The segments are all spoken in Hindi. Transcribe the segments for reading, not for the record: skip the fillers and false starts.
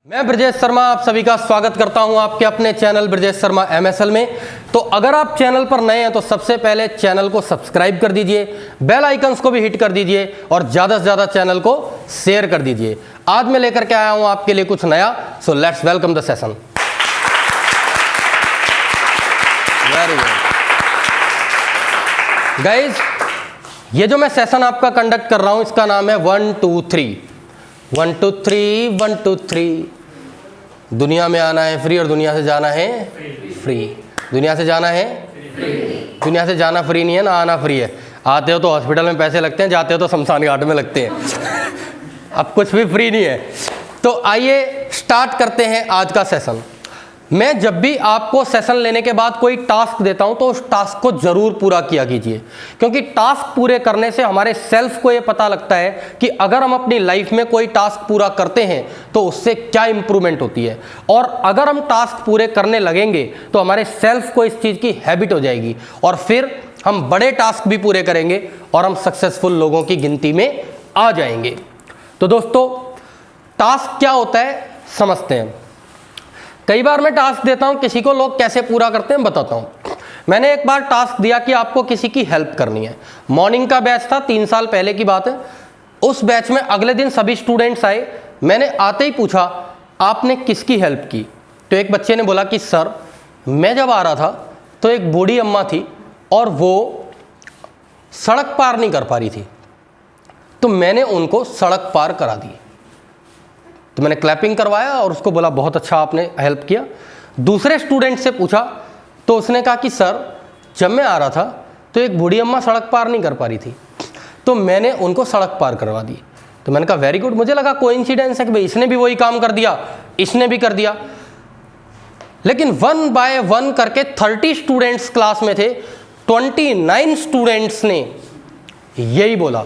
मैं ब्रजेश शर्मा आप सभी का स्वागत करता हूं आपके अपने चैनल ब्रजेश शर्मा एमएसएल में। तो अगर आप चैनल पर नए हैं तो सबसे पहले चैनल को सब्सक्राइब कर दीजिए, बेल आइकन्स को भी हिट कर दीजिए और ज़्यादा से ज़्यादा चैनल को शेयर कर दीजिए। आज मैं लेकर के आया हूं आपके लिए कुछ नया। So let's welcome the session. Very good guys, ये जो मैं सेशन आपका कंडक्ट कर रहा हूं इसका नाम है 1 2 3 1 2 3 1 2 3। दुनिया में आना है फ्री और दुनिया से जाना है फ्री। दुनिया से जाना है फ्री। दुनिया से जाना फ्री नहीं है ना, आना फ्री है। आते हो तो हॉस्पिटल में पैसे लगते हैं, जाते हो तो शमशान घाट में लगते हैं। अब कुछ भी फ्री नहीं है। तो आइए स्टार्ट करते हैं आज का सेशन। मैं जब भी आपको सेशन लेने के बाद कोई टास्क देता हूं तो उस टास्क को जरूर पूरा किया कीजिए, क्योंकि टास्क पूरे करने से हमारे सेल्फ को ये पता लगता है कि अगर हम अपनी लाइफ में कोई टास्क पूरा करते हैं तो उससे क्या इंप्रूवमेंट होती है। और अगर हम टास्क पूरे करने लगेंगे तो हमारे सेल्फ को इस चीज़ की हैबिट हो जाएगी और फिर हम बड़े टास्क भी पूरे करेंगे और हम सक्सेसफुल लोगों की गिनती में आ जाएंगे। तो दोस्तों, टास्क क्या होता है समझते हैं। कई बार मैं टास्क देता हूं, किसी को लोग कैसे पूरा करते हैं बताता हूं। मैंने एक बार टास्क दिया कि आपको किसी की हेल्प करनी है। मॉर्निंग का बैच था, 3 साल पहले की बात है। उस बैच में अगले दिन सभी स्टूडेंट्स आए। मैंने आते ही पूछा आपने किसकी हेल्प की। तो एक बच्चे ने बोला कि सर, मैं जब आ रहा था तो एक बूढ़ी अम्मा थी और वो सड़क पार नहीं कर पा रही थी, तो मैंने उनको सड़क पार करा दी। तो मैंने क्लैपिंग करवाया और उसको बोला बहुत अच्छा आपने हेल्प किया। दूसरे स्टूडेंट से पूछा तो उसने कहा कि सर, जब मैं आ रहा था तो एक बूढ़ी अम्मा सड़क पार नहीं कर पा रही थी, तो मैंने उनको सड़क पार करवा दी। तो मैंने कहा वेरी गुड। मुझे लगा कोइंसिडेंस है कि भाई इसने भी वही काम कर दिया, इसने भी कर दिया। लेकिन 1 बाय 1 करके 30 स्टूडेंट्स क्लास में थे। 29 स्टूडेंट्स ने यही बोला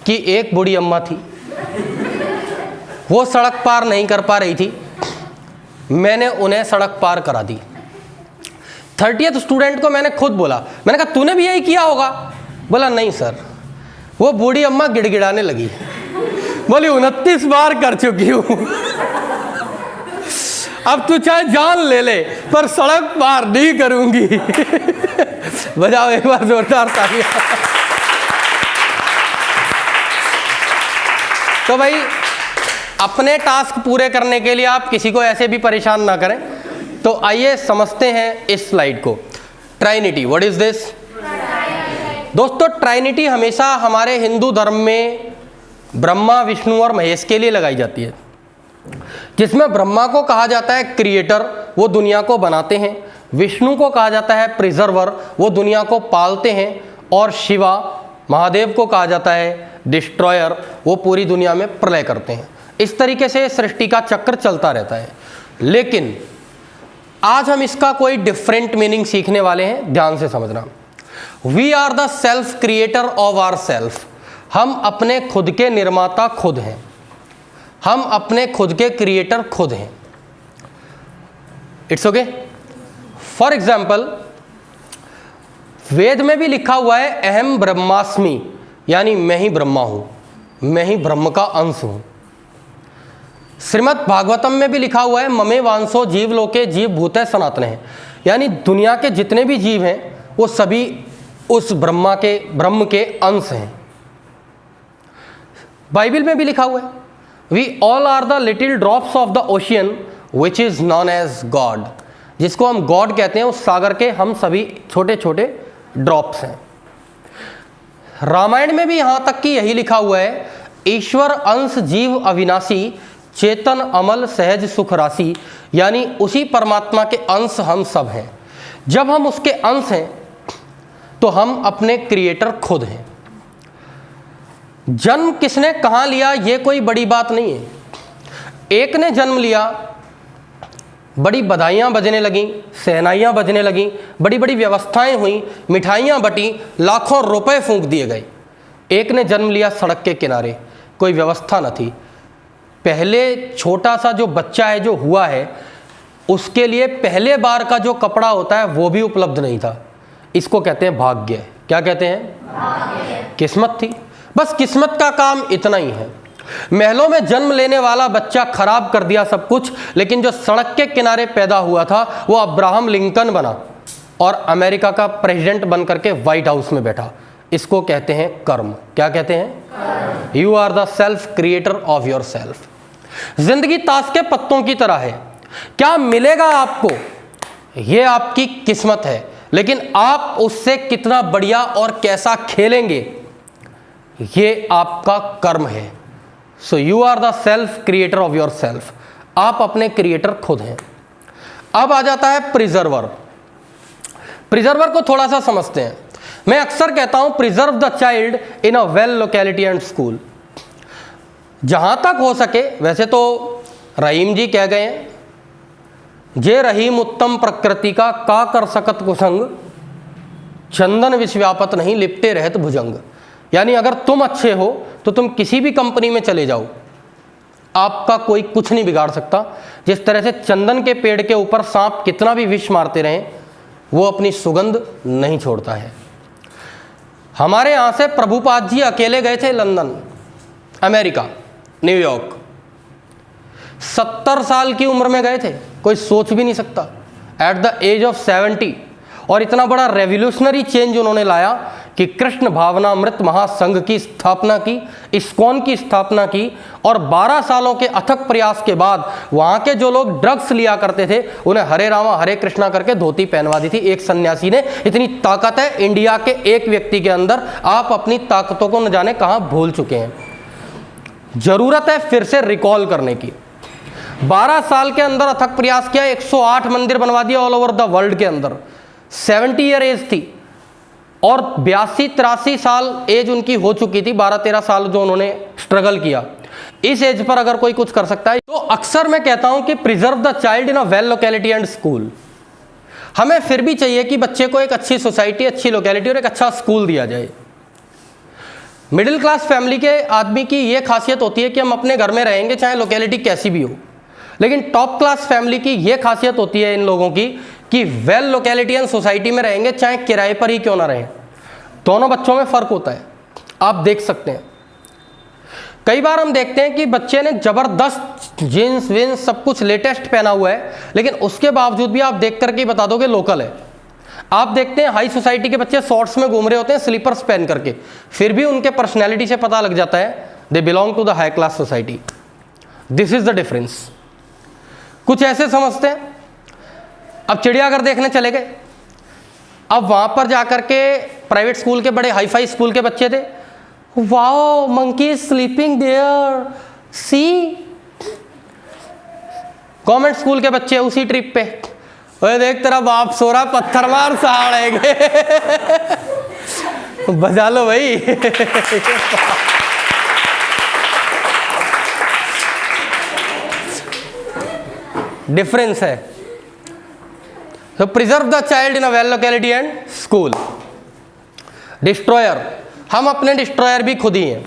कि एक बूढ़ी अम्मा थी, वो सड़क पार नहीं कर पा रही थी, मैंने उन्हें सड़क पार करा दी। 30th स्टूडेंट को मैंने खुद बोला, मैंने कहा तूने भी यही किया होगा। बोला नहीं सर, वो बूढ़ी अम्मा गिड़गिड़ाने लगी, बोली 29 बार कर चुकी हूं, अब तू चाहे जान ले ले पर सड़क पार नहीं करूंगी। बजाओ एक बार जोरदार तालियां। तो भाई, अपने टास्क पूरे करने के लिए आप किसी को ऐसे भी परेशान ना करें। तो आइए समझते हैं इस स्लाइड को। ट्राइनिटी, व्हाट इज दिस? दोस्तों, ट्राइनिटी हमेशा हमारे हिंदू धर्म में ब्रह्मा, विष्णु और महेश के लिए लगाई जाती है, जिसमें ब्रह्मा को कहा जाता है क्रिएटर, वो दुनिया को बनाते हैं। विष्णु को कहा जाता है प्रिजर्वर, वो दुनिया को पालते हैं। और शिवा, महादेव को कहा जाता है डिस्ट्रॉयर, वो पूरी दुनिया में प्रलय करते हैं। इस तरीके से सृष्टि का चक्र चलता रहता है। लेकिन आज हम इसका कोई डिफरेंट मीनिंग सीखने वाले हैं, ध्यान से समझना। We are the self creator of our self. हम अपने खुद के निर्माता खुद हैं, हम अपने खुद के क्रिएटर खुद हैं। It's okay. फॉर एग्जाम्पल, वेद में भी लिखा हुआ है अहम ब्रह्मास्मि, यानी मैं ही ब्रह्मा हूं, मैं ही ब्रह्म का अंश हूं। श्रीमद् भागवतम में भी लिखा हुआ है ममे वांसो जीव लोके जीव भूते सनातन है, यानी दुनिया के जितने भी जीव हैं वो सभी उस ब्रह्म के अंश हैं। बाइबल में भी लिखा हुआ है we all are the little drops of the ocean which is known as God, जिसको हम गॉड कहते हैं। उस सागर के हम सभी छोटे छोटे ड्रॉप्स हैं। रामायण में भी यहां तक कि यही लिखा हुआ है ईश्वर अंश जीव अविनाशी, चेतन अमल सहज सुख राशि, यानी उसी परमात्मा के अंश हम सब हैं। जब हम उसके अंश हैं तो हम अपने क्रिएटर खुद हैं। जन्म किसने कहां लिया ये कोई बड़ी बात नहीं है। एक ने जन्म लिया, बड़ी बधाइयां बजने लगीं, शहनाइयां बजने लगीं, बड़ी बड़ी व्यवस्थाएं हुई, मिठाइयां बटी, लाखों रुपए फूंक दिए गए। एक ने जन्म लिया सड़क के किनारे, कोई व्यवस्था न थी। पहले छोटा सा जो बच्चा है जो हुआ है, उसके लिए पहले बार का जो कपड़ा होता है वो भी उपलब्ध नहीं था। इसको कहते हैं भाग्य। क्या कहते हैं? भाग्य। किस्मत थी। बस किस्मत का काम इतना ही है। महलों में जन्म लेने वाला बच्चा खराब कर दिया सब कुछ, लेकिन जो सड़क के किनारे पैदा हुआ था वो अब्राहम लिंकन बना और अमेरिका का प्रेसिडेंट बन करके व्हाइट हाउस में बैठा। इसको कहते हैं कर्म। क्या कहते हैं? You are the self creator of your self. जिंदगी ताश के पत्तों की तरह है, क्या मिलेगा आपको ये आपकी किस्मत है, लेकिन आप उससे कितना बढ़िया और कैसा खेलेंगे ये आपका कर्म है। So you are the self creator of your self. आप अपने क्रिएटर खुद हैं। अब आ जाता है प्रिजर्वर। प्रिजर्वर को थोड़ा सा समझते हैं। मैं अक्सर कहता हूं preserve the child in a well locality and school. जहां तक हो सके, वैसे तो रहीम जी कह गए हैं, जे रहीम उत्तम प्रकृति का कर सकत कुसंग, चंदन विश्व्यापत नहीं लिपटे रहत भुजंग। यानी अगर तुम अच्छे हो तो तुम किसी भी कंपनी में चले जाओ, आपका कोई कुछ नहीं बिगाड़ सकता। जिस तरह से चंदन के पेड़ के ऊपर सांप कितना भी विष मारते रहें वो अपनी सुगंध नहीं छोड़ता है। हमारे यहाँ से प्रभुपाद जी अकेले गए थे लंदन, अमेरिका, न्यूयॉर्क। 70 साल की उम्र में गए थे, कोई सोच भी नहीं सकता। At the age of 70। और इतना बड़ा रेवोल्यूशनरी चेंज उन्होंने लाया कि कृष्ण भावनामृत महासंघ की स्थापना की, इस्कॉन की स्थापना की। और 12 सालों के अथक प्रयास के बाद वहाँ के जो लोग ड्रग्स लिया करते थे उन्हें हरे रामा हरे कृष्णा करके धोती पहनवा दी थी एक सन्यासी ने। इतनी ताकत है इंडिया के एक व्यक्ति के अंदर। आप अपनी ताकतों को न जाने कहाँ भूल चुके हैं। जरूरत है फिर से रिकॉल करने की। 12 साल के अंदर अथक प्रयास किया, 108 मंदिर बनवा दिया ऑल ओवर द वर्ल्ड के अंदर। 70 ईयर एज थी और 82-83 साल एज उनकी हो चुकी थी। 12-13 साल जो उन्होंने स्ट्रगल किया, इस एज पर अगर कोई कुछ कर सकता है तो अक्सर मैं कहता हूं कि preserve the child in a well locality and school. हमें फिर भी चाहिए कि बच्चे को एक अच्छी सोसाइटी, अच्छी लोकेलिटी और एक अच्छा स्कूल दिया जाए। मिडिल क्लास फैमिली के आदमी की यह खासियत होती है कि हम अपने घर में रहेंगे चाहे लोकेलिटी कैसी भी हो, लेकिन टॉप क्लास फैमिली की यह खासियत होती है इन लोगों की कि वेल लोकेलिटी एंड सोसाइटी में रहेंगे चाहे किराए पर ही क्यों ना रहें। दोनों बच्चों में फ़र्क होता है, आप देख सकते हैं। कई बार हम देखते हैं कि बच्चे ने ज़बरदस्त जीन्स विन्स सब कुछ लेटेस्ट पहना हुआ है, लेकिन उसके बावजूद भी आप देख करके बता दोगे लोकल है। आप देखते हैं हाई सोसाइटी के बच्चे शॉर्ट्स में घूम रहे होते हैं स्लीपर्स पहन करके, फिर भी उनके पर्सनैलिटी से पता लग जाता है they belong to the high class society. This is the difference. कुछ ऐसे समझते हैं। अब चिड़ियाघर देखने चले गए, अब वहां पर जाकर के प्राइवेट स्कूल के बड़े हाई फाई स्कूल के बच्चे थे, wow monkey is sleeping there see. Government school के बच्चे उसी ट्रिप पे, ओए देख तेरा बाप सो रहा, पत्थर मार सहाड़ेंगे। बजा लो भाई। डिफरेंस है। तो preserve the child in a well locality and school. Destroyer, हम अपने डिस्ट्रॉयर भी खुद ही हैं।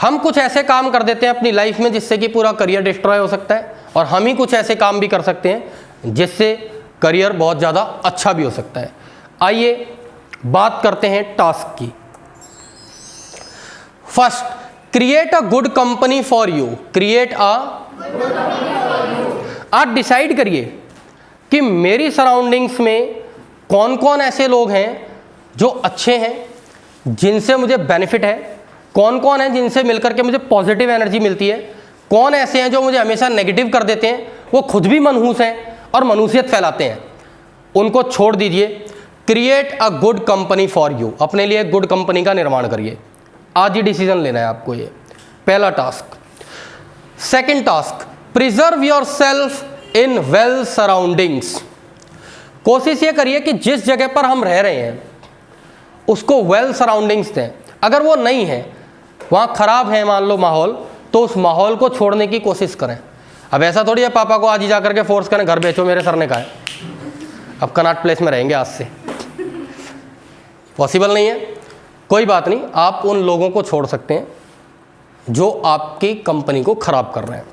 हम कुछ ऐसे काम कर देते हैं अपनी लाइफ में जिससे कि पूरा करियर डिस्ट्रॉय हो सकता है, और हम ही कुछ ऐसे काम भी कर सकते हैं जिससे करियर बहुत ज़्यादा अच्छा भी हो सकता है। आइए बात करते हैं टास्क की। First, create a good company for you. Create आप डिसाइड करिए कि मेरी सराउंडिंग्स में कौन कौन ऐसे लोग हैं जो अच्छे हैं, जिनसे मुझे बेनिफिट है, कौन कौन है जिनसे मिलकर के मुझे पॉजिटिव एनर्जी मिलती है, कौन ऐसे हैं जो मुझे हमेशा नेगेटिव कर देते हैं, वो खुद भी मनहूस हैं और मनुष्यत फैलाते हैं, उनको छोड़ दीजिए। Create a good company for you. अपने लिए गुड कंपनी का निर्माण करिए। आज ही डिसीजन लेना है आपको। ये पहला task. Second task, preserve your self in well surroundings. कोशिश ये करिए कि जिस जगह पर हम रह रहे हैं उसको वेल सराउंडिंग्स दें। अगर वो नहीं है, वहाँ ख़राब है मान लो माहौल, तो उस माहौल को छोड़ने की कोशिश करें। अब ऐसा थोड़ी है पापा को आज ही जा करके फोर्स करें घर बेचो, मेरे सर ने कहा है अब कनॉट प्लेस में रहेंगे आज से, पॉसिबल नहीं है। कोई बात नहीं, आप उन लोगों को छोड़ सकते हैं जो आपकी कंपनी को खराब कर रहे हैं।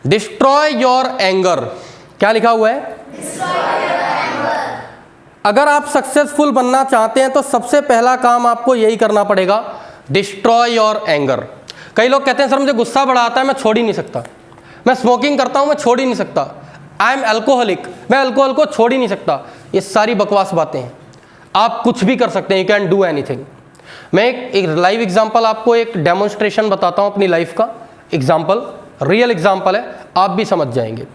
Destroy your anger. क्या लिखा हुआ है? अगर आप सक्सेसफुल बनना चाहते हैं तो सबसे पहला काम आपको यही करना पड़ेगा, डिस्ट्रॉय योर एंगर। कई लोग कहते हैं सर मुझे गुस्सा बड़ा आता है, मैं छोड़ ही नहीं सकता। मैं स्मोकिंग करता हूँ, मैं छोड़ ही नहीं सकता। आई एम अल्कोहलिक, मैं अल्कोहल को छोड़ ही नहीं सकता। ये सारी बकवास बातें हैं। आप कुछ भी कर सकते हैं, यू कैन डू एनीथिंग। मैं एक लाइव एग्जांपल आपको, एक डेमोन्स्ट्रेशन बताता हूँ अपनी लाइफ का एग्जांपल, रियल एग्जांपल है, आप भी समझ जाएंगे।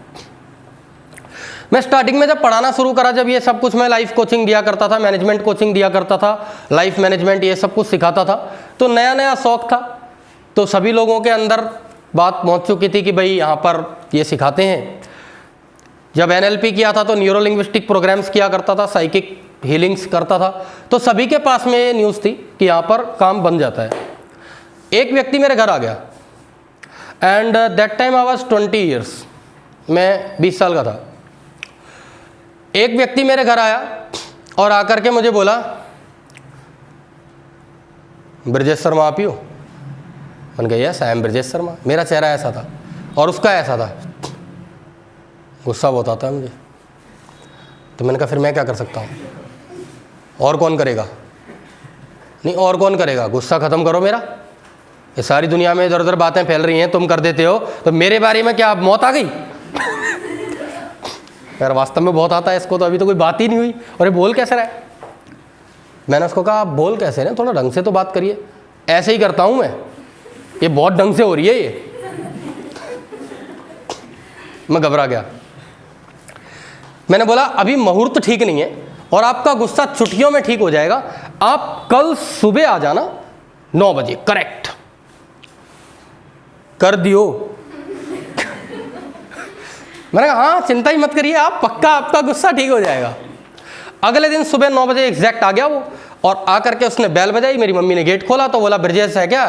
मैं स्टार्टिंग में जब पढ़ाना शुरू करा, जब ये सब कुछ मैं लाइफ कोचिंग दिया करता था, मैनेजमेंट कोचिंग दिया करता था, लाइफ मैनेजमेंट ये सब कुछ सिखाता था, तो नया नया शौक था। तो सभी लोगों के अंदर बात पहुंच चुकी थी कि भाई यहाँ पर ये सिखाते हैं। जब NLP किया था तो न्यूरो लिंग्विस्टिक प्रोग्राम्स किया करता था, साइकिक हीलिंग्स करता था, तो सभी के पास में ये न्यूज़ थी कि यहाँ पर काम बन जाता है। एक व्यक्ति मेरे घर आ गया and that time I was 20 years, मैं 20 साल का था। एक व्यक्ति मेरे घर आया और आकर के मुझे बोला, ब्रजेश शर्मा आप ही हो? मैंने कहा yes I am Brajesh Sharma. मेरा चेहरा ऐसा था और उसका ऐसा था, गुस्सा बहुत आता है मुझे। तो मैंने कहा फिर मैं क्या कर सकता हूँ, और कौन करेगा? नहीं और कौन करेगा, गुस्सा ख़त्म करो मेरा। ये सारी दुनिया में इधर उधर बातें फैल रही हैं, तुम कर देते हो, तो मेरे बारे में क्या मौत आ गई? यार वास्तव में बहुत आता है इसको, तो अभी तो कोई बात ही नहीं हुई और ये बोल कैसे रहा है। मैंने उसको कहा आप बोल कैसे रहे, थोड़ा ढंग से तो बात करिए। ऐसे ही करता हूँ मैं, ये बहुत ढंग से हो रही है ये। मैं घबरा गया। मैंने बोला अभी मुहूर्त ठीक नहीं है और आपका गुस्सा छुट्टियों में ठीक हो जाएगा, आप कल सुबह आ जाना 9 बजे करेक्ट। कर दियो। मैंने कहा हाँ चिंता ही मत करिए आप, पक्का आपका गुस्सा ठीक हो जाएगा। अगले दिन सुबह 9 बजे एग्जैक्ट आ गया वो, और आकर के उसने बेल बजाई, मेरी मम्मी ने गेट खोला तो बोला ब्रजेश है क्या?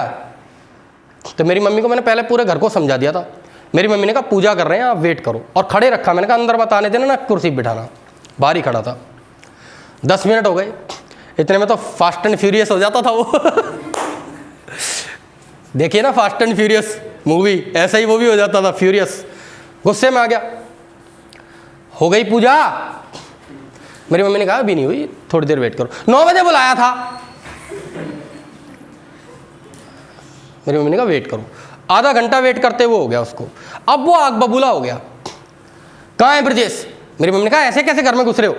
तो मेरी मम्मी को मैंने पहले पूरे घर को समझा दिया था। मेरी मम्मी ने कहा पूजा कर रहे हैं आप वेट करो, और खड़े रखा। मैंने कहा अंदर मत आने देना ना, कुर्सी बिठाना। बाहर ही खड़ा था। 10 मिनट हो गए, इतने में तो फास्ट एंड फ्यूरियस हो जाता था वो। देखिए ना फास्ट एंड फ्यूरियस मूवी, ऐसा ही वो भी हो जाता था, फ्यूरियस। गुस्से में आ गया। हो गई पूजा? मेरी मम्मी ने कहा अभी नहीं हुई, थोड़ी देर वेट करो। 9 बजे बुलाया था। मेरी मम्मी ने कहा वेट करो। आधा घंटा वेट करते हुए हो गया उसको। अब वो आग बबूला हो गया, कहाँ है ब्रजेश? मेरी मम्मी ने कहा ऐसे कैसे घर में घुस रहे हो,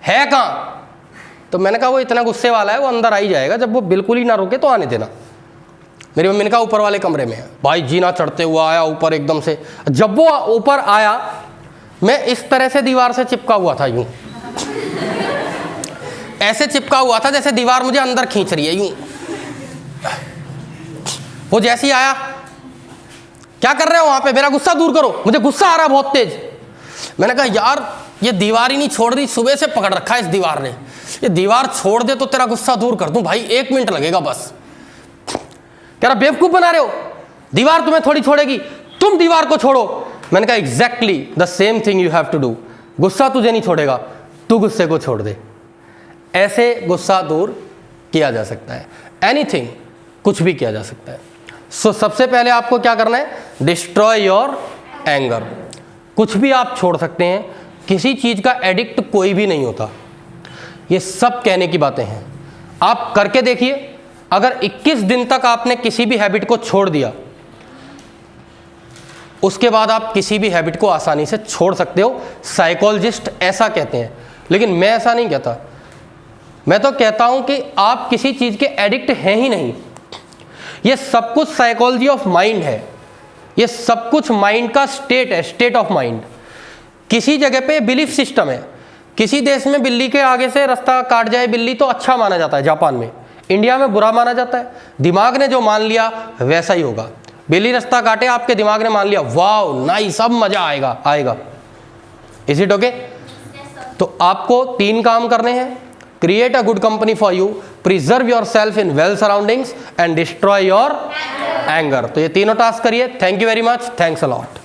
है कहाँ? तो मैंने कहा वो इतना गुस्से वाला है, वो अंदर आ ही जाएगा, जब वो बिल्कुल ही ना रुके तो आने देना। मेरी मम्मी ने कहा ऊपर वाले कमरे में है। भाई जीना चढ़ते हुआ आया ऊपर एकदम से। जब वो ऊपर आया, मैं इस तरह से दीवार से चिपका हुआ था, यूं ऐसे चिपका हुआ था जैसे दीवार मुझे अंदर खींच रही है, यूं। वो जैसे ही आया, क्या कर रहे हो वहां पे, मेरा गुस्सा दूर करो, मुझे गुस्सा आ रहा है बहुत तेज। मैंने कहा यार ये दीवार ही नहीं छोड़ रही, सुबह से पकड़ रखा है इस दीवार ने, ये दीवार छोड़ दे तो तेरा गुस्सा दूर कर दूं भाई, 1 मिनट लगेगा बस। कह रहा बेवकूफ बना रहे हो, दीवार तुम्हें थोड़ी छोड़ेगी, तुम दीवार को छोड़ो। मैंने कहा exactly the same thing you have to do. गुस्सा तुझे नहीं छोड़ेगा, तू गुस्से को छोड़ दे। ऐसे गुस्सा दूर किया जा सकता है। एनीथिंग, कुछ भी किया जा सकता है। सो सबसे पहले आपको क्या करना है, डिस्ट्रॉय योर एंगर। कुछ भी आप छोड़ सकते हैं, किसी चीज का एडिक्ट कोई भी नहीं होता। ये सब कहने की बातें हैं, आप करके देखिए। अगर 21 दिन तक आपने किसी भी हैबिट को छोड़ दिया, उसके बाद आप किसी भी हैबिट को आसानी से छोड़ सकते हो। साइकोलॉजिस्ट ऐसा कहते हैं, लेकिन मैं ऐसा नहीं कहता। मैं तो कहता हूं कि आप किसी चीज के एडिक्ट हैं ही नहीं। ये सब कुछ साइकोलॉजी ऑफ माइंड है, ये सब कुछ माइंड का स्टेट है, स्टेट ऑफ माइंड। किसी जगह पे बिलीफ सिस्टम है। किसी देश में बिल्ली के आगे से रास्ता काट जाए बिल्ली तो अच्छा माना जाता है, जापान में। इंडिया में बुरा माना जाता है। दिमाग ने जो मान लिया वैसा ही होगा। बिल्ली रास्ता काटे, आपके दिमाग ने मान लिया वाओ नाइस, अब मजा आएगा आएगा। Is it okay? तो आपको 3 काम करने हैं। Create a good company for you, preserve your self in well surroundings and destroy your anger. तो ये तीनों टास्क करिए। Thank you very much, thanks a lot.